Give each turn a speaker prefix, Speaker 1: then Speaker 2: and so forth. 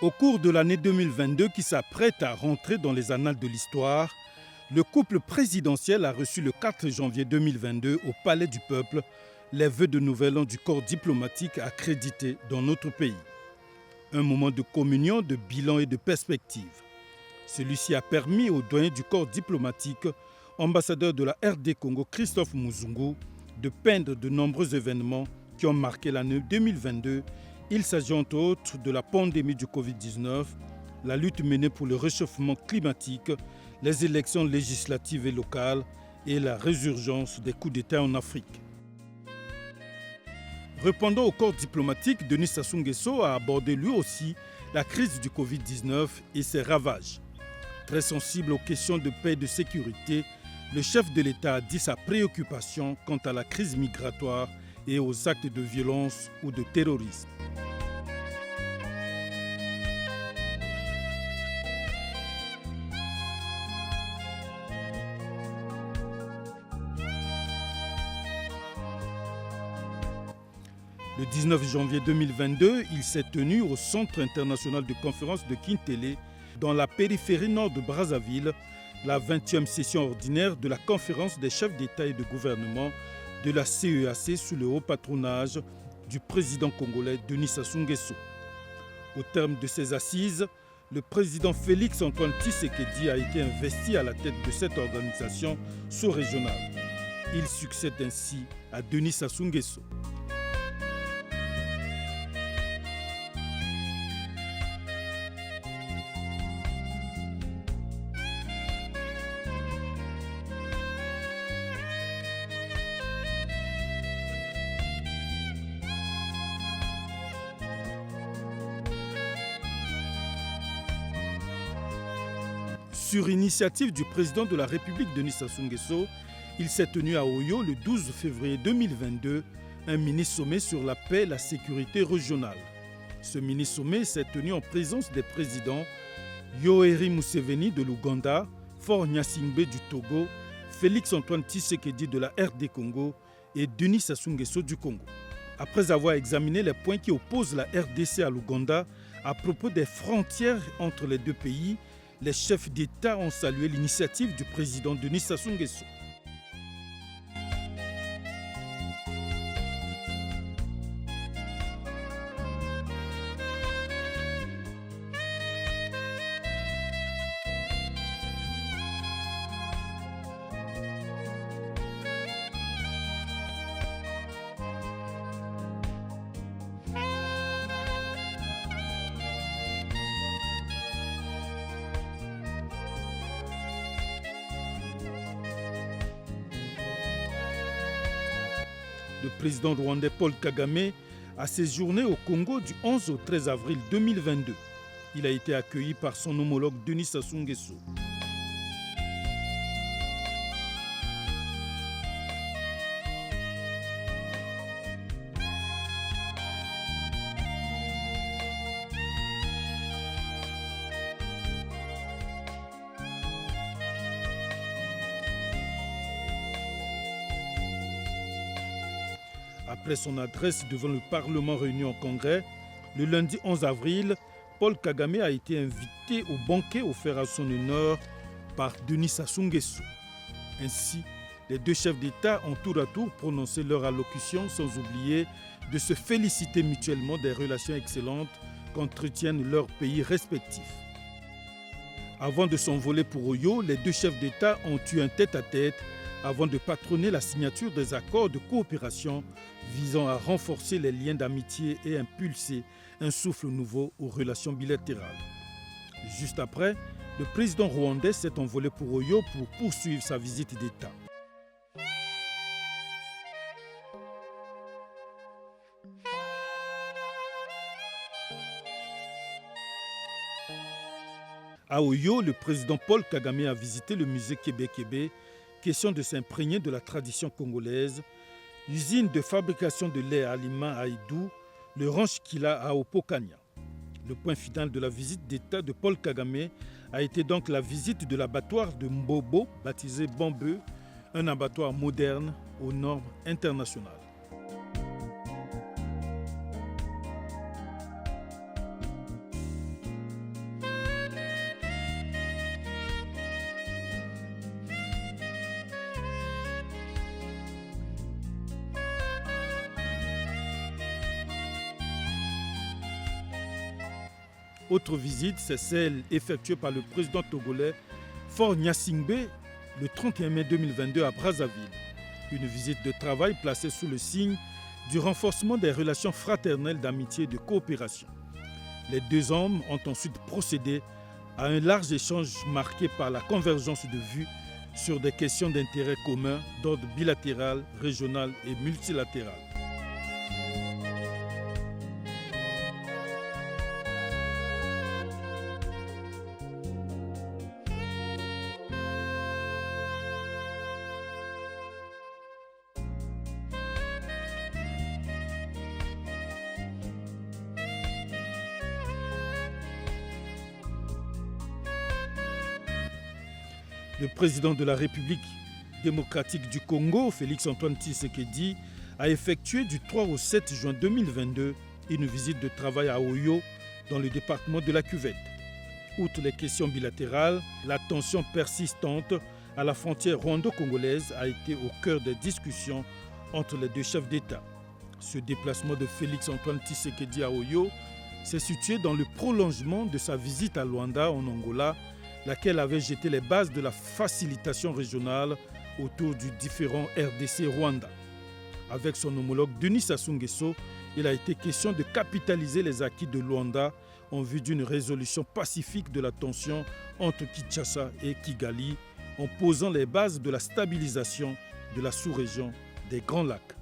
Speaker 1: Au cours de l'année 2022 qui s'apprête à rentrer dans les annales de l'histoire, le couple présidentiel a reçu le 4 janvier 2022 au Palais du Peuple les vœux de nouvel an du corps diplomatique accrédité dans notre pays. Un moment de communion, de bilan et de perspective. Celui-ci a permis au doyen du corps diplomatique, ambassadeur de la RD Congo Christophe Muzungu, de peindre de nombreux événements qui ont marqué l'année 2022. Il s'agit entre autres de la pandémie du Covid-19, la lutte menée pour le réchauffement climatique, les élections législatives et locales et la résurgence des coups d'État en Afrique. Répondant au corps diplomatique, Denis Sassou Nguesso a abordé lui aussi la crise du Covid-19 et ses ravages. Très sensible aux questions de paix et de sécurité, le chef de l'État a dit sa préoccupation quant à la crise migratoire et aux actes de violence ou de terrorisme. Le 19 janvier 2022, il s'est tenu au Centre international de conférence de Kintélé, dans la périphérie nord de Brazzaville, la 20e session ordinaire de la conférence des chefs d'État et de gouvernement de la CEAC sous le haut patronage du président congolais Denis Sassou Nguesso. Au terme de ces assises, le président Félix Antoine Tshisekedi a été investi à la tête de cette organisation sous-régionale. Il succède ainsi à Denis Sassou Nguesso. Sur initiative du président de la République Denis Sassou Nguesso, il s'est tenu à Oyo le 12 février 2022 un mini-sommet sur la paix et la sécurité régionale. Ce mini-sommet s'est tenu en présence des présidents Yoweri Museveni de l'Ouganda, Faure Gnassingbé du Togo, Félix Antoine Tshisekedi de la RD Congo et Denis Sassou Nguesso du Congo. Après avoir examiné les points qui opposent la RDC à l'Ouganda à propos des frontières entre les deux pays, les chefs d'État ont salué l'initiative du président Denis Sassou Nguesso. Le président rwandais Paul Kagame a séjourné au Congo du 11 au 13 avril 2022. Il a été accueilli par son homologue Denis Sassou Nguesso. Après son adresse devant le Parlement réuni en congrès, le lundi 11 avril, Paul Kagame a été invité au banquet offert à son honneur par Denis Sassou Nguesso. Ainsi, les deux chefs d'État ont tour à tour prononcé leur allocution sans oublier de se féliciter mutuellement des relations excellentes qu'entretiennent leurs pays respectifs. Avant de s'envoler pour Oyo, les deux chefs d'État ont eu un tête-à-tête avant de patronner la signature des accords de coopération visant à renforcer les liens d'amitié et impulser un souffle nouveau aux relations bilatérales. Juste après, le président rwandais s'est envolé pour Oyo pour poursuivre sa visite d'État. À Oyo, le président Paul Kagame a visité le musée Kébé-Kébé, question de s'imprégner de la tradition congolaise, l'usine de fabrication de lait à aliments à Idou, le ranch Kila à Opokanya. Le point final de la visite d'État de Paul Kagame a été donc la visite de l'abattoir de Mbobo, baptisé Bambeu, un abattoir moderne aux normes internationales. Autre visite, c'est celle effectuée par le président togolais Faure Gnassingbé le 31 mai 2022 à Brazzaville. Une visite de travail placée sous le signe du renforcement des relations fraternelles d'amitié et de coopération. Les deux hommes ont ensuite procédé à un large échange marqué par la convergence de vues sur des questions d'intérêt commun d'ordre bilatéral, régional et multilatéral. Le président de la République démocratique du Congo, Félix-Antoine Tshisekedi, a effectué du 3 au 7 juin 2022 une visite de travail à Oyo, dans le département de la Cuvette. Outre les questions bilatérales, la tension persistante à la frontière rwando-congolaise a été au cœur des discussions entre les deux chefs d'État. Ce déplacement de Félix-Antoine Tshisekedi à Oyo s'est situé dans le prolongement de sa visite à Luanda, en Angola, laquelle avait jeté les bases de la facilitation régionale autour du différent RDC-Rwanda. Avec son homologue Denis Sassou Nguesso, il a été question de capitaliser les acquis de Luanda en vue d'une résolution pacifique de la tension entre Kinshasa et Kigali, en posant les bases de la stabilisation de la sous-région des Grands Lacs.